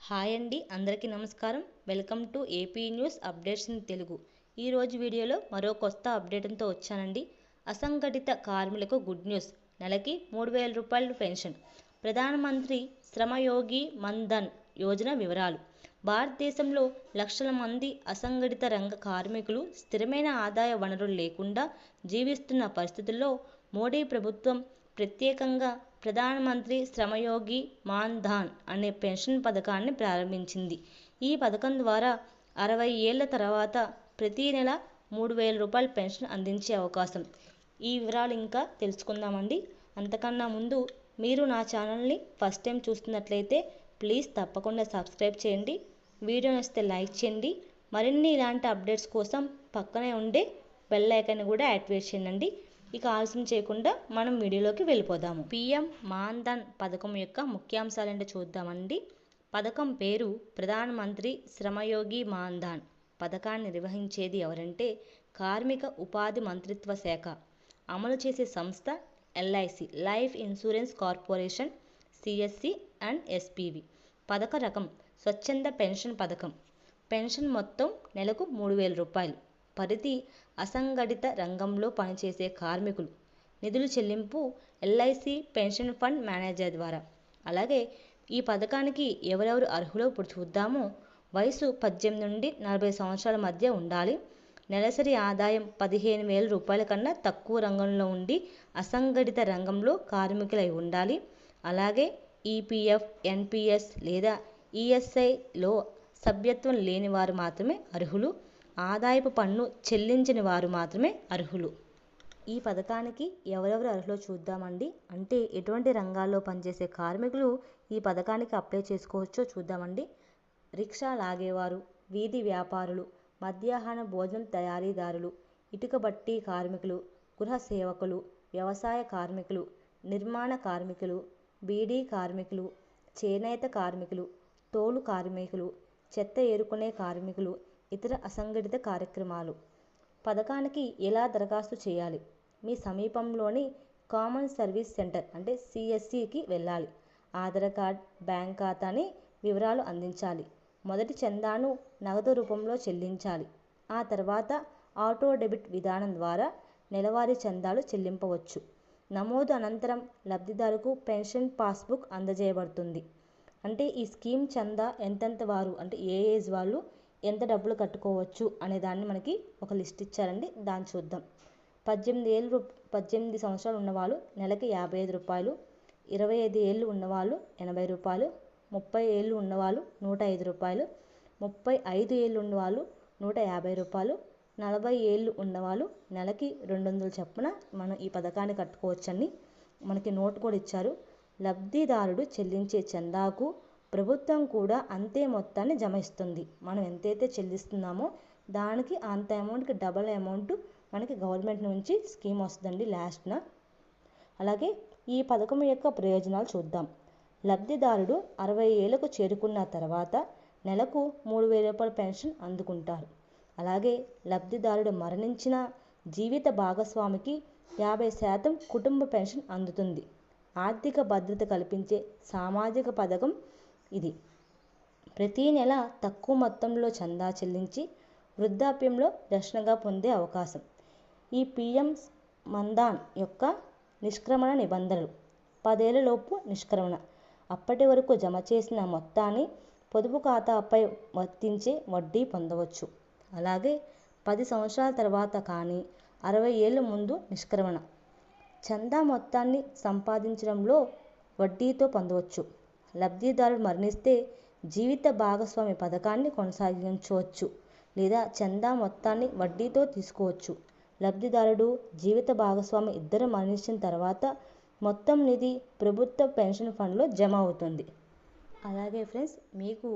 Hi అండి, అందరికీ నమస్కారం. Welcome to AP news updates in Telugu. ఈరోజు వీడియోలో మరో కొత్త అప్డేట్తో వచ్చానండి. అసంఘటిత కార్మికులకు గుడ్ న్యూస్. నెలకి 3,000 రూపాయలు పెన్షన్. ప్రధానమంత్రి శ్రమయోగి మన్ధన్ యోజన వివరాలు. భారతదేశంలో లక్షల మంది అసంఘటిత రంగ కార్మికులు స్థిరమైన ఆదాయ వనరులు లేకుండా జీవిస్తున్న పరిస్థితుల్లో మోడీ ప్రభుత్వం ప్రత్యేకంగా ప్రధానమంత్రి శ్రమయోగి మాన్ధన్ అనే పెన్షన్ పథకాన్ని ప్రారంభించింది. ఈ పథకం ద్వారా 60 ఏళ్ల తర్వాత ప్రతి నెల 3,000 రూపాయల పెన్షన్ అందించే అవకాశం. ఈ వివరాలు ఇంకా తెలుసుకుందామండి. అంతకన్నా ముందు మీరు నా ఛానల్ని ఫస్ట్ టైం చూస్తున్నట్లయితే ప్లీజ్ తప్పకుండా సబ్స్క్రైబ్ చేయండి. వీడియో నచ్చితే లైక్ చేయండి. మరిన్ని ఇలాంటి అప్డేట్స్ కోసం పక్కనే ఉండే బెల్ ఐకాన్ కూడా యాక్టివేట్ చేయండి. ఇక ఆలస్యం చేయకుండా మనం వీడియోలోకి వెళ్ళిపోదాము. పీఎం మాన్ధన్ పథకం యొక్క ముఖ్యాంశాలేంటో చూద్దామండి. పథకం పేరు ప్రధానమంత్రి శ్రమయోగి మాన్ధన్. పథకాన్ని నిర్వహించేది ఎవరంటే కార్మిక ఉపాధి మంత్రిత్వ శాఖ. అమలు చేసే సంస్థ LIC life insurance corporation, CSC and SPV. పథక రకం స్వచ్ఛంద పెన్షన్ పథకం. పెన్షన్ మొత్తం నెలకు 3,000 రూపాయలు. పరిధి అసంఘటిత రంగంలో పనిచేసే కార్మికులు. నిధులు చెల్లింపు ఎల్ఐసి పెన్షన్ ఫండ్ మేనేజర్ ద్వారా. అలాగే ఈ పథకానికి ఎవరెవరు అర్హులో ఇప్పుడు చూద్దాము. వయసు 18 నుండి 40 సంవత్సరాల మధ్య ఉండాలి. నెలసరి ఆదాయం 15,000 రూపాయల కన్నా తక్కువ రంగంలో ఉండి అసంఘటిత రంగంలో కార్మికులై ఉండాలి. అలాగే ఈపీఎఫ్, ఎన్పిఎస్ లేదా ఈఎస్ఐలో సభ్యత్వం లేని వారు మాత్రమే అర్హులు. ఆదాయపు పన్ను చెల్లించని వారు మాత్రమే అర్హులు. ఈ పథకానికి ఎవరెవరు అర్హులో చూద్దామండి. అంటే ఎటువంటి రంగాల్లో పనిచేసే కార్మికులు ఈ పథకానికి అప్లై చేసుకోవచ్చో చూద్దామండి. రిక్షా లాగేవారు, వీధి వ్యాపారులు, మధ్యాహ్న భోజనం తయారీదారులు, ఇటుక బట్టి కార్మికులు, గృహ సేవకులు, వ్యవసాయ కార్మికులు, నిర్మాణ కార్మికులు, బీడీ కార్మికులు, చేనేత కార్మికులు, తోలు కార్మికులు, చెత్త ఏరుకునే కార్మికులు, ఇతర అసంఘటిత కార్యక్రమాలు. పథకానికి ఎలా దరఖాస్తు చేయాలి? మీ సమీపంలోని కామన్ సర్వీస్ సెంటర్ అంటే సిఎస్సికి వెళ్ళాలి. ఆధార్ కార్డ్, బ్యాంక్ ఖాతాని వివరాలు అందించాలి. మొదటి చందాను నగదు రూపంలో చెల్లించాలి. ఆ తర్వాత ఆటో డెబిట్ విధానం ద్వారా నెలవారీ చందాలు చెల్లింపవచ్చు. నమోదు అనంతరం లబ్ధిదారుకు పెన్షన్ పాస్బుక్ అందజేయబడుతుంది. అంటే ఈ స్కీమ్ చందా ఎంతెంత వారు అంటే ఏ ఏజ్ వాళ్ళు ఎంత డబ్బులు కట్టుకోవచ్చు అనే దాన్ని మనకి ఒక లిస్ట్ ఇచ్చారండి. దాన్ని చూద్దాం. 18 సంవత్సరాలు ఉన్నవాళ్ళు నెలకి 55 రూపాయలు, 25 ఏళ్ళు ఉన్నవాళ్ళు 80 రూపాయలు, 30 ఏళ్ళు ఉన్నవాళ్ళు 105 రూపాయలు, 35 ఏళ్ళు ఉన్నవాళ్ళు 150 రూపాయలు, 40 ఏళ్ళు ఉన్నవాళ్ళు నెలకి 200 చొప్పున మనం ఈ పథకాన్ని కట్టుకోవచ్చని మనకి నోట్ కూడా ఇచ్చారు. లబ్ధిదారుడు చెల్లించే చందాకు ప్రభుత్వం కూడా అంతే మొత్తాన్ని జమ ఇస్తుంది. మనం ఎంతైతే చెల్లిస్తున్నామో దానికి అంత అమౌంట్కి డబల్ అమౌంట్ మనకి గవర్నమెంట్ నుంచి స్కీమ్ వస్తుందండి లాస్ట్న. అలాగే ఈ పథకం యొక్క ప్రయోజనాలు చూద్దాం. లబ్ధిదారుడు 60 ఏళ్లకు చేరుకున్న తర్వాత నెలకు 3,000 రూపాయల పెన్షన్ అందుకుంటారు. అలాగే లబ్ధిదారుడు మరణించిన జీవిత భాగస్వామికి 50% కుటుంబ పెన్షన్ అందుతుంది. ఆర్థిక భద్రత కల్పించే సామాజిక పథకం ఇది. ప్రతి నెల తక్కువ మొత్తంలో చందా చెల్లించి వృద్ధాప్యంలో రక్షణగా పొందే అవకాశం. ఈ పీఎం మాన్ధన్ యొక్క నిష్క్రమణ నిబంధనలు. 10 ఏళ్లలోపు నిష్క్రమణ. అప్పటి వరకు జమ చేసిన మొత్తాన్ని పొదుపు ఖాతాపై వర్తించే వడ్డీ పొందవచ్చు. అలాగే 10 సంవత్సరాల తర్వాత కానీ 60 ఏళ్ల ముందు నిష్క్రమణ. చందా మొత్తాన్ని సంపాదించడంలో వడ్డీతో పొందవచ్చు. లబ్ధిదారుడు మరణిస్తే జీవిత భాగస్వామి పథకాన్ని కొనసాగించవచ్చు లేదా చందా మొత్తాన్ని వడ్డీతో తీసుకోవచ్చు. లబ్ధిదారుడు, జీవిత భాగస్వామి ఇద్దరు మరణించిన తర్వాత మొత్తం నిధి ప్రభుత్వ పెన్షన్ ఫండ్లో జమ అవుతుంది. అలాగే ఫ్రెండ్స్, మీకు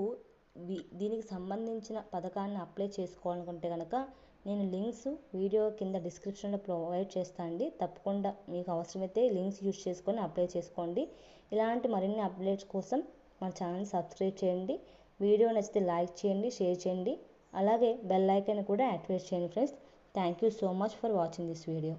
దీనికి సంబంధించిన పథకాన్ని అప్లై చేసుకోవాలనుకుంటే కనుక నేను లింక్స్ వీడియో కింద డిస్క్రిప్షన్లో ప్రొవైడ్ చేస్తానండి. తప్పకుండా మీకు అవసరమైతే లింక్స్ యూజ్ చేసుకొని అప్లై చేసుకోండి. ఇలాంటి మరిన్ని అప్డేట్స్ కోసం మన ఛానల్ని సబ్స్క్రైబ్ చేయండి. వీడియో నచ్చితే లైక్ చేయండి, షేర్ చేయండి. అలాగే బెల్ ఐకాన్ కూడా యాక్టివేట్ చేయండి friends. Thank you so much for watching this video.